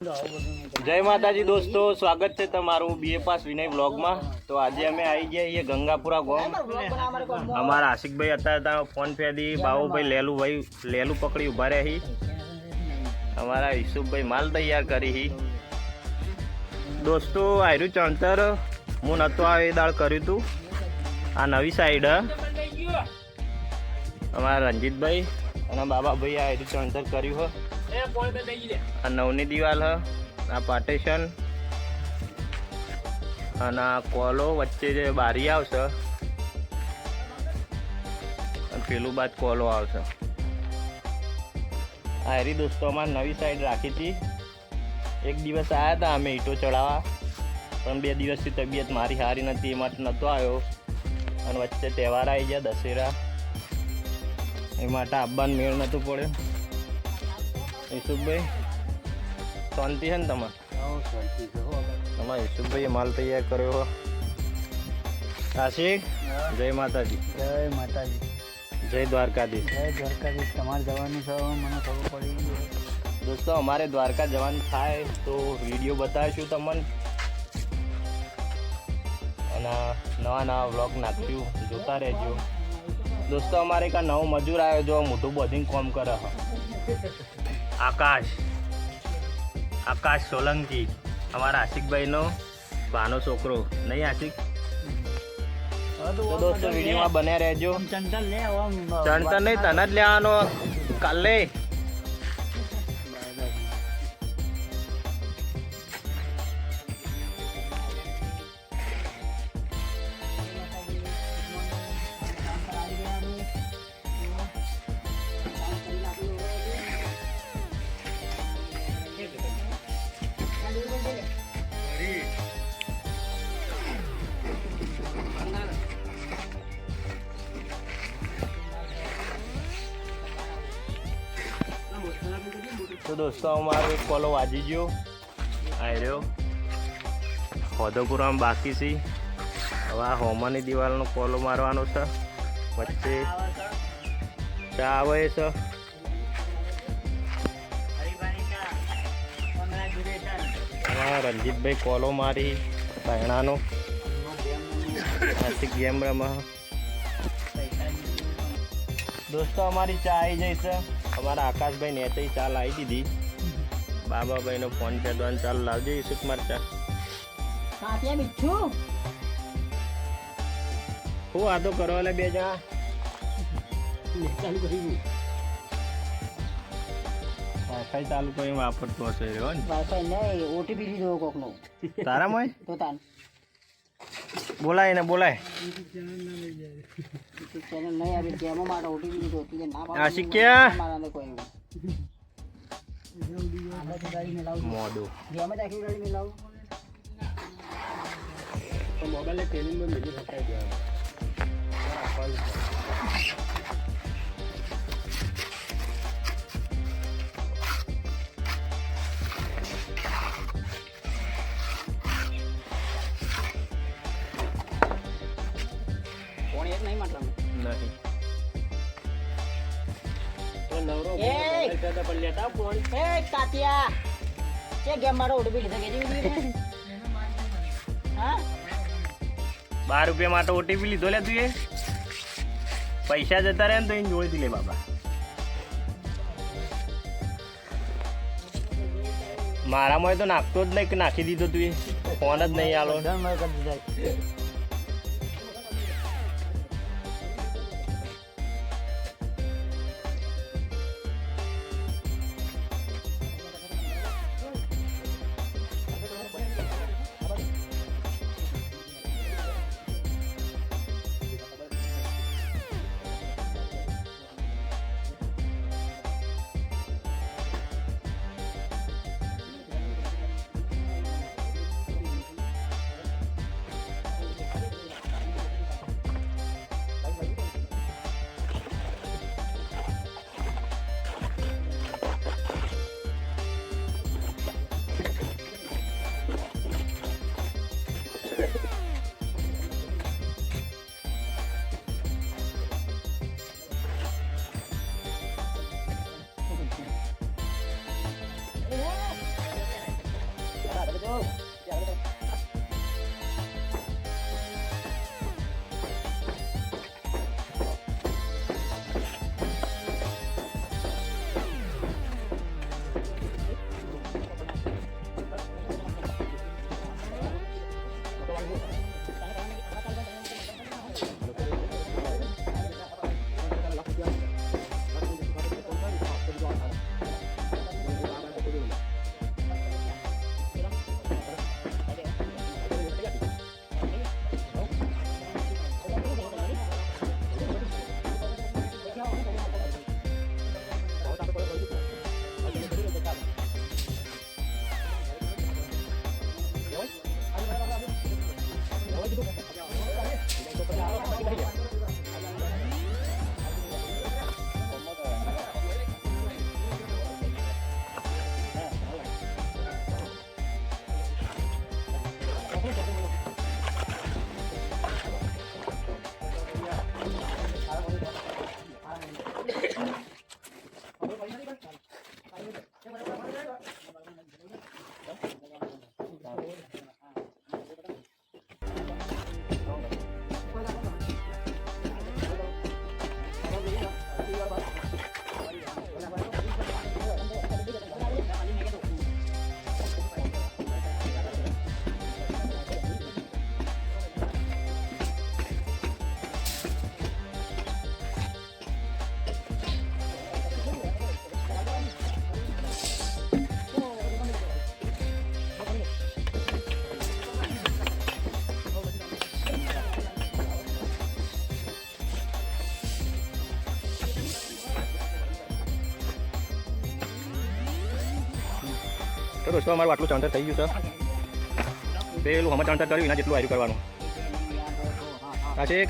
જય માતાજી દોસ્તો, સ્વાગત છે તમારું બીએ પાસ વિનય વ્લોગમાં। તો આજે અમે આવી ગયા છીએ ગંગાપુરા ગામ। અમારા આશિકભાઈ અત્યારે ફોન ફેદી બાબુભાઈ લેલું પકડી ઉભા રહ્યા। અમારા ઈસુભાઈ માલ તૈયાર કરી। દોસ્તો આયરું ચણતર હું નતો આવે એ દાળ કર્યું હતું। આ નવી સાઈડ અમારા રંજીતભાઈ અને બાબાભાઈ આયરું ચણતર કર્યું है। आ नवनी दीवाल है, आ पार्टीशन અને આ કોલો વચ્ચે જે બારી આવશે અને પેલું બાદ કોલો આવશે। આ હેરી દોસ્તો અમારે નવી સાઈડ રાખી હતી। એક દિવસ આવ્યા હતા અમે ઈંટો ચડાવવા, પણ 2 દિવસથી તબિયત મારી સારી નથી, એ માટે નહોતો આવ્યો। અને વચ્ચે તહેવાર આવી ગયા દશેરા, એ માટે આવવાનું મેળ નહોતું પડ્યો। ઈસુભાઈ શાંતિ છે ને તમારે? તમારે ઈસુભાઈએ માલ તૈયાર કર્યો। આશિક જય માતાજી। જય માતાજી, જય દ્વારકાધીશ। જય દ્વારકાધીશ। તમારે જવાનું છે, મને ખબર પડી। દોસ્તો અમારે દ્વારકા જવાનું થાય તો વિડીયો બતાવીશું તમને, અને નવા નવા વ્લોગ નાખ્યું, જોતા રહેજો। દોસ્તો અમારે એક નવો મજૂર આવ્યો, જો મોટું બધીને કામ કરે છે। આકાશ સોલંકી, અમારા આશિકભાઈનો ભાનો છોકરો, નહીં આશિક? તો દોસ્તો વિડીયોમાં બન્યા રહેજો। ચણતર નહીં, તને જ લેવાનો કાલે। તો દોસ્તો અમારો એક કોલો વાજી ગયો, આ રહ્યો હોદોપુરામાં બાકી છે। હવે આ હોમાની દિવાલનો કોલો મારવાનો છે, વચ્ચે ચા આવે છે। રંજીતભાઈ કોલો મારી પહેણાનો, આશિક ગેમ રમા। દોસ્તો અમારી ચા આવી જાય છે। અમારા આકાશભાઈ ને ચા લાવી દીધી। બાબાભાઈનો ફોન ખેદવાનું ચાલુ લાવજો ઈસુક મરચા। હું વાતો કરો એટલે 2 જણા વાઈફાઈ ચાલુ કરી વાપરતો હશે રહ્યો ને? વાઈફાઈ નહીં, ઓટીપી લીધો કોકનો। તારામાં તો તાન બોલાય ને બોલાય। ચેનલ નહીં આવી, ડેમો માટે ઓટીપી લીધો એટલે ના પાડો। આશિક ક્યાં? મારાને કોઈ ગાડી મે લાવ, મોડું ડેમો આખી ગાડી મે લાવ। તો મોબાઈલ ટ્રેનિંગ માં મેજી હટાઈ દેવાનો। કોણ એક નહીં માટલા નહીં તો નવરો એ દાદા પર લેતા ફોન। એ કાતિયા કે ગેમ મારો ઓટીપી લીધો કે હા 12 રૂપિયા માટે ઓટીપી લીધો લે તું? એ પૈસા જતા રહે ને તો એને જોઈ દી લે બાબા। મારામાં તો નાખતો જ નહીં, કે નાખી દીધો તું? એ ફોન જ નહીં આલો। તો દોસ્તો અમારું આટલું ચણતર થઈ ગયું છે. પેલું હમણાં ચણતર કર્યું એના જેટલું આવ્યું કરવાનું. આશિક